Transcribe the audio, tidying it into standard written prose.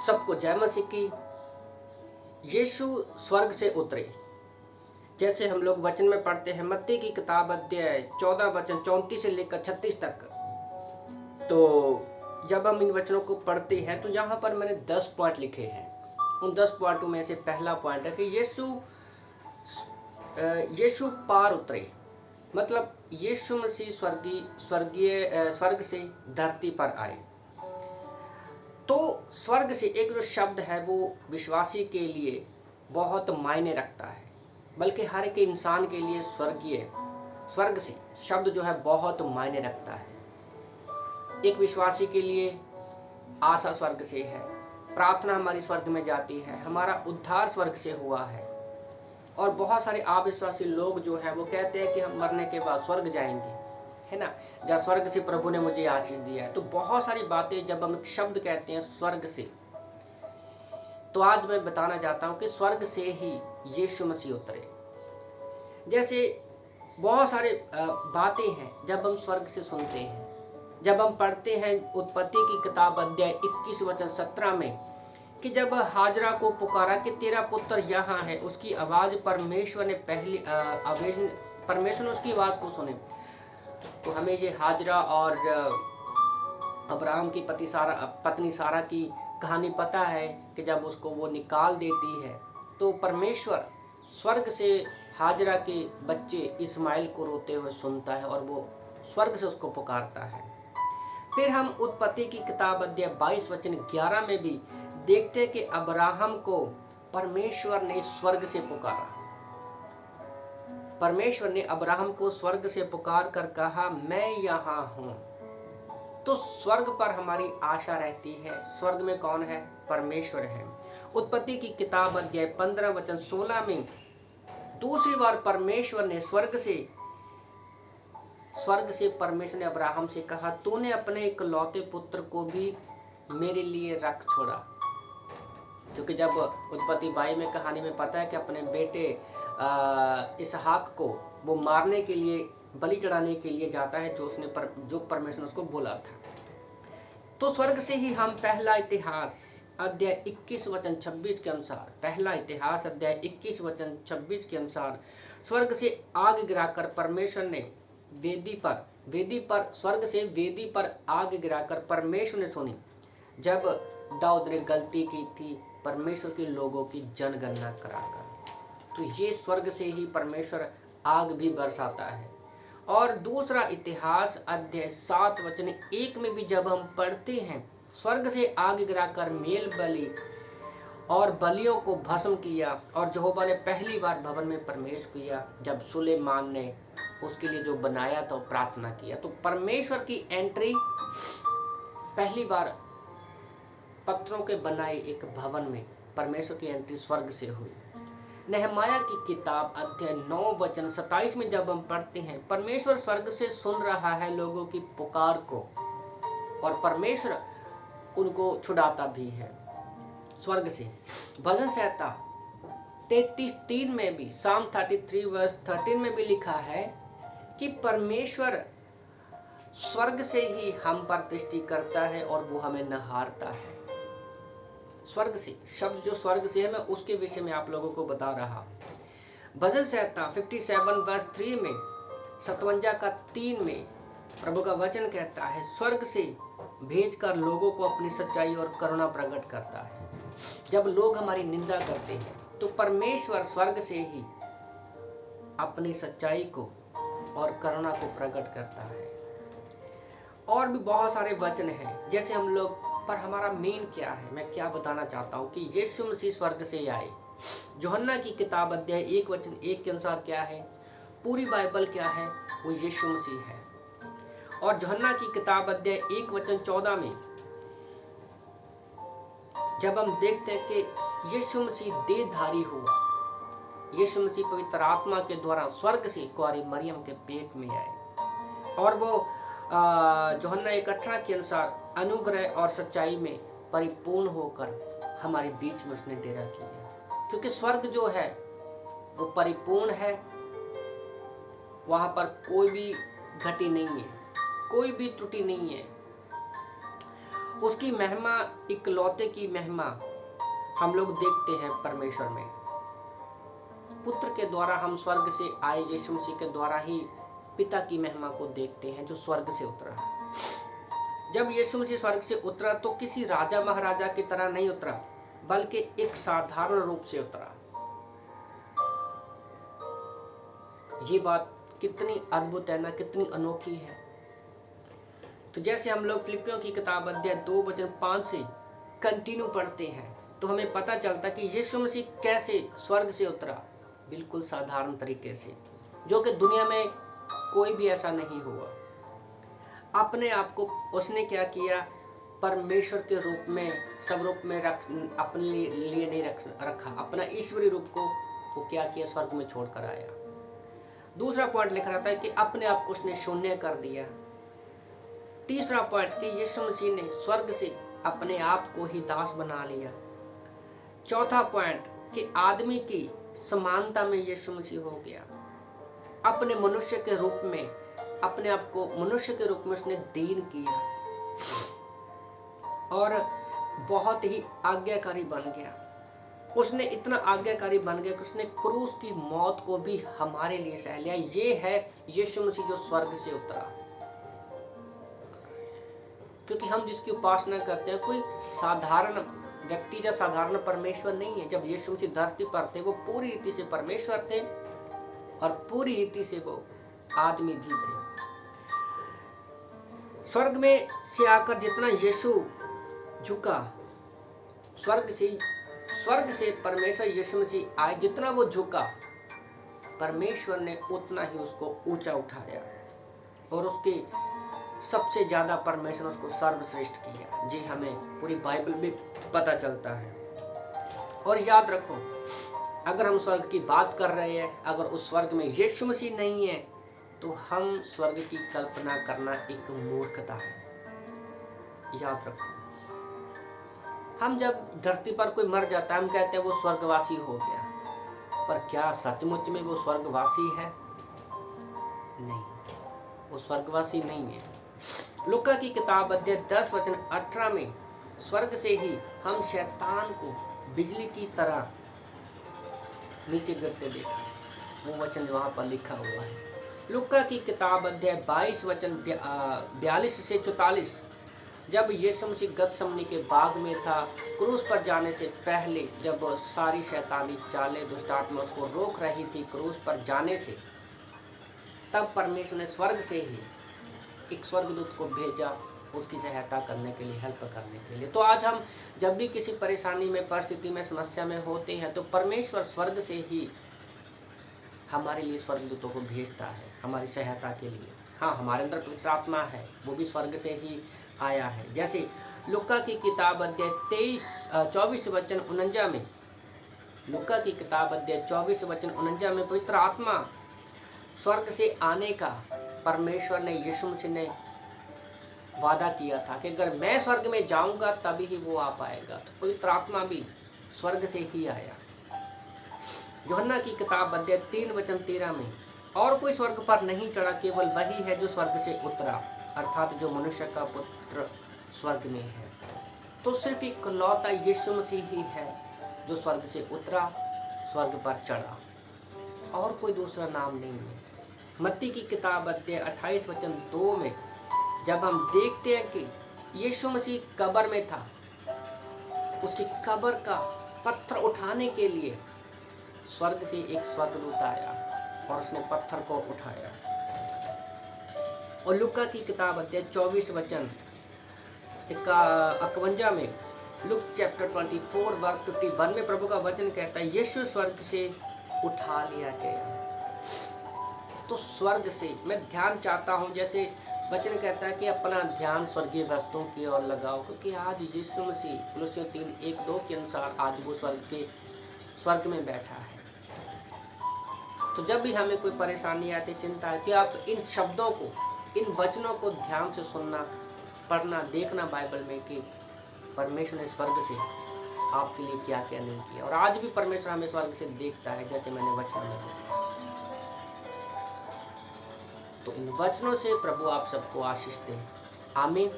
सबको जय मसीह की। यीशु स्वर्ग से उतरे, जैसे हम लोग वचन में पढ़ते हैं मत्ती की किताब अध्याय 14 वचन 34 से लेकर 36 तक। तो जब हम इन वचनों को पढ़ते हैं तो यहाँ पर मैंने 10 पॉइंट लिखे हैं। उन 10 पॉइंटों में से पहला पॉइंट है कि यीशु पार उतरे, मतलब यीशु मसीह स्वर्ग से धरती पर आए। तो स्वर्ग से एक जो शब्द है वो विश्वासी के लिए बहुत मायने रखता है, बल्कि हर एक इंसान के लिए स्वर्ग से शब्द जो है बहुत मायने रखता है। एक विश्वासी के लिए आशा स्वर्ग से है, प्रार्थना हमारी स्वर्ग में जाती है, हमारा उद्धार स्वर्ग से हुआ है। और बहुत सारे अविश्वासी लोग जो है वो कहते हैं कि हम मरने के बाद स्वर्ग जाएंगे, है ना, जहाँ स्वर्ग से प्रभु ने मुझे आशीष दिया है। तो बहुत सारी बातें जब हम शब्द कहते हैं स्वर्ग से, तो आज मैं बताना चाहता हूँ कि स्वर्ग से ही यीशु मसीह उतरे। जैसे बहुत सारे बातें हैं जब हम स्वर्ग से सुनते हैं। जब हम पढ़ते हैं उत्पत्ति की किताब अध्याय 21 वचन 17 में कि जब हाजरा को पुकारा कि तेरा पुत्र यहाँ है, उसकी आवाज़ परमेश्वर ने उसकी आवाज़ को सुने। तो हमें ये हाजरा और अब्राहम की पत्नी सारा की कहानी पता है कि जब उसको वो निकाल देती है तो परमेश्वर स्वर्ग से हाजरा के बच्चे इस्माइल को रोते हुए सुनता है और वो स्वर्ग से उसको पुकारता है। फिर हम उत्पत्ति की किताब अध्याय 22 वचन 11 में भी देखते हैं कि अब्राहम को परमेश्वर ने स्वर्ग से पुकारा। परमेश्वर ने अब्राहम को स्वर्ग से पुकार कर कहा, मैं यहाँ हूँ। तो स्वर्ग पर हमारी आशा रहती है। स्वर्ग में कौन है? परमेश्वर है। उत्पत्ति की किताब अध्याय 15 वचन 16 में दूसरी बार परमेश्वर ने स्वर्ग से परमेश्वर ने अब्राहम से कहा, तूने अपने इकलौते पुत्र को भी मेरे लिए रख छोड़ा। क्योंकि जब उत्पत्ति 22 में कहानी में पता है कि अपने बेटे इसहाक को वो मारने के लिए, बलि चढ़ाने के लिए जाता है, जो परमेश्वर ने उसको बोला था। तो स्वर्ग से ही हम पहला इतिहास अध्याय 21 वचन 26 के अनुसार, पहला इतिहास अध्याय 21 वचन 26 के अनुसार स्वर्ग से आग गिराकर परमेश्वर ने स्वर्ग से वेदी पर आग गिराकर परमेश्वर ने सुनी जब दाऊद ने गलती की थी परमेश्वर के लोगों की जनगणना कराकर। तो ये स्वर्ग से ही परमेश्वर आग भी बरसाता है। और दूसरा इतिहास अध्याय 7 वचन 1 में भी जब हम पढ़ते हैं, स्वर्ग से आग गिराकर मेल बलि और बलियों को भस्म किया, और यहोवा ने पहली बार भवन में प्रवेश किया जब सुलेमान ने उसके लिए जो बनाया था प्रार्थना किया। तो परमेश्वर की एंट्री पहली बार पत्थरों के बनाए एक भवन में परमेश्वर की एंट्री स्वर्ग से हुई। नहमाया की किताब अध्याय 9 वचन 27 में जब हम पढ़ते हैं, परमेश्वर स्वर्ग से सुन रहा है लोगों की पुकार को और परमेश्वर उनको छुड़ाता भी है स्वर्ग से। भजन संहिता 33:3 में भी, साम 33 वर्स 13 में भी लिखा है कि परमेश्वर स्वर्ग से ही हम पर दृष्टि करता है और वो हमें निहारता है। स्वर्ग से शब्द जो स्वर्ग से है, मैं उसके विषय में आप लोगों को बता रहा। भजन संहिता 57 वर्स 3 में, 57 का 3 में प्रभु का वचन कहता है, स्वर्ग से भेजकर लोगों को अपनी सच्चाई और करुणा प्रकट करता है। जब लोग हमारी निंदा करते हैं तो परमेश्वर स्वर्ग से ही अपनी सच्चाई को और करुणा को प्रकट करता है। और भी बहुत सारे वचन हैं, जैसे हम लोग, पर हमारा मेन क्या है, मैं क्या बताना चाहता हूँ कि यीशु मसीह स्वर्ग से आए। यूहन्ना की किताब अध्याय 1 वचन 1 के अनुसार क्या है, पूरी बाइबल क्या है, वो यीशु मसीह है। और यूहन्ना की किताब अध्याय 1 वचन 14 में जब हम देखते हैं कि यीशु मसीह देहधारी हुआ, यीशु मसीह पवित्र आत्मा के द्वारा स्वर्ग से कुंवारी मरियम के पेट में आए, और वो यूहन्ना 1:18 के अनुसार अनुग्रह और सच्चाई में परिपूर्ण होकर हमारे बीच में उसने डेरा किया। क्योंकि स्वर्ग जो है वो परिपूर्ण है, वहाँ पर कोई भी घटी नहीं है, कोई भी त्रुटि नहीं है। उसकी महिमा, इकलौते की महिमा हम लोग देखते हैं परमेश्वर में। पुत्र के द्वारा हम स्वर्ग से आए यीशु मसीह के द्वारा ही पिता की महिमा को देखते हैं जो स्वर्ग से उतरा। जब यीशु मसीह स्वर्ग से उतरा तो किसी राजा महाराजा की तरह नहीं उतरा, बल्कि एक साधारण रूप से उतरा। ये बात कितनी अद्भुत है ना, कितनी अनोखी है। तो जैसे हम लोग फिलिपियों की किताब अध्याय 2 वचन 5 से कंटिन्यू पढ़ते हैं तो हमें पता चलता कि यीशु मसीह कैसे स्वर्ग से उतरा, बिल्कुल साधारण तरीके से, जो कि दुनिया में कोई भी ऐसा नहीं हुआ। अपने आप को उसने क्या किया, परमेश्वर के रूप में, सब रूप में अपने लिए नहीं रखा। अपना ईश्वरीय रूप को वो क्या किया, स्वर्ग में छोड़कर आया। दूसरा पॉइंट लिखा रहता है कि अपने आप को उसने शून्य कर दिया। तीसरा पॉइंट कि यीशु मसीह ने स्वर्ग से अपने आप को ही दास बना लिया। चौथा पॉइंट कि आदमी की समानता में यीशु मसीह हो गया। अपने मनुष्य के रूप में, अपने आप को मनुष्य के रूप में उसने दीन किया और बहुत ही आज्ञाकारी बन गया। उसने इतना आज्ञाकारी बन गया कि उसने क्रूस की मौत को भी हमारे लिए सह लिया। ये है यीशु मसीह जो स्वर्ग से उतरा। क्योंकि हम जिसकी उपासना करते हैं कोई साधारण व्यक्ति या साधारण परमेश्वर नहीं है। जब यीशु मसीह धरती पर थे वो पूरी रीति से परमेश्वर थे और पूरी रीति से वो आदमी भी थे। स्वर्ग में से आकर जितना यीशु झुका, स्वर्ग से परमेश्वर यीशु मसीह आए, जितना वो झुका, परमेश्वर ने उतना ही उसको ऊंचा उठाया और उसके सबसे ज्यादा परमेश्वर उसको सर्वश्रेष्ठ किया। जी हमें पूरी बाइबल में पता चलता है। और याद रखो, अगर हम स्वर्ग की बात कर रहे हैं, अगर उस स्वर्ग में यीशु मसीह नहीं है तो हम स्वर्ग की कल्पना करना एक मूर्खता है। याद रखो, हम जब धरती पर कोई मर जाता है हम कहते हैं वो स्वर्गवासी हो गया, पर क्या सचमुच में वो स्वर्गवासी है? नहीं, वो स्वर्गवासी नहीं है। लूका की किताब अध्याय 10 वचन 18 में स्वर्ग से ही हम शैतान को बिजली की तरह नीचे गिरते देखा। वो वचन वहां पर लिखा हुआ है। लूका की किताब अध्याय 22 वचन 42 से 44, जब यीशु मसीह गतसमनी के बाग में था, क्रूस पर जाने से पहले जब सारी शैतानी चालें, दुष्ट आत्मा उसको रोक रही थी क्रूस पर जाने से, तब परमेश्वर ने स्वर्ग से ही एक स्वर्गदूत को भेजा उसकी सहायता करने के लिए, हेल्प करने के लिए। तो आज हम जब भी किसी परेशानी में, परिस्थिति में, समस्या में होते हैं तो परमेश्वर स्वर्ग से ही हमारे लिए स्वर्गदूतों को भेजता है हमारी सहायता के लिए। हाँ, हमारे अंदर पवित्र आत्मा है, वो भी स्वर्ग से ही आया है। जैसे लूका की किताब अध्याय 24 वचन 49 में, लूका की किताब अध्याय 24 वचन 49 में पवित्र आत्मा स्वर्ग से आने का परमेश्वर ने, यीशु मसीह ने वादा किया था कि अगर मैं स्वर्ग में जाऊंगा तभी ही वो आ पाएगा। तो पवित्र आत्मा भी स्वर्ग से ही आया। यूहन्ना की किताब अध्याय 3 वचन 13 में, और कोई स्वर्ग पर नहीं चढ़ा, केवल वही है जो स्वर्ग से उतरा, अर्थात जो मनुष्य का पुत्र स्वर्ग में है। तो सिर्फ इकलौता यीशु मसीह ही है जो स्वर्ग से उतरा, स्वर्ग पर चढ़ा, और कोई दूसरा नाम नहीं है। मत्ती की किताब अध्याय 28 वचन 2 में जब हम देखते हैं कि यीशु मसीह कब्र में था, उसकी कब्र का पत्थर उठाने के लिए स्वर्ग से एक स्वर्गदूत आया और उसने पत्थर को उठाया। और लूका की किताब अध्याय 24 वचन 51 में, लुक चैप्टर 24 वर्स 51 में प्रभु का वचन कहता है, यीशु स्वर्ग से उठा लिया गया। तो स्वर्ग से मैं ध्यान चाहता हूँ, जैसे वचन कहता है कि अपना ध्यान स्वर्गीय वस्तुओं की ओर लगाओ, क्योंकि आज यीशु मसीह कुलुस्सियों 3:1-2 के अनुसार आज वो स्वर्ग में बैठा है। तो जब भी हमें कोई परेशानी आती, चिंता आती, आप इन शब्दों को, इन वचनों को ध्यान से सुनना, पढ़ना, देखना बाइबल में कि परमेश्वर ने स्वर्ग से आपके लिए क्या क्या नहीं किया। और आज भी परमेश्वर हमें स्वर्ग से देखता है, जैसे मैंने वचन में बोला। तो इन वचनों से प्रभु आप सबको आशीष दें। आमीन।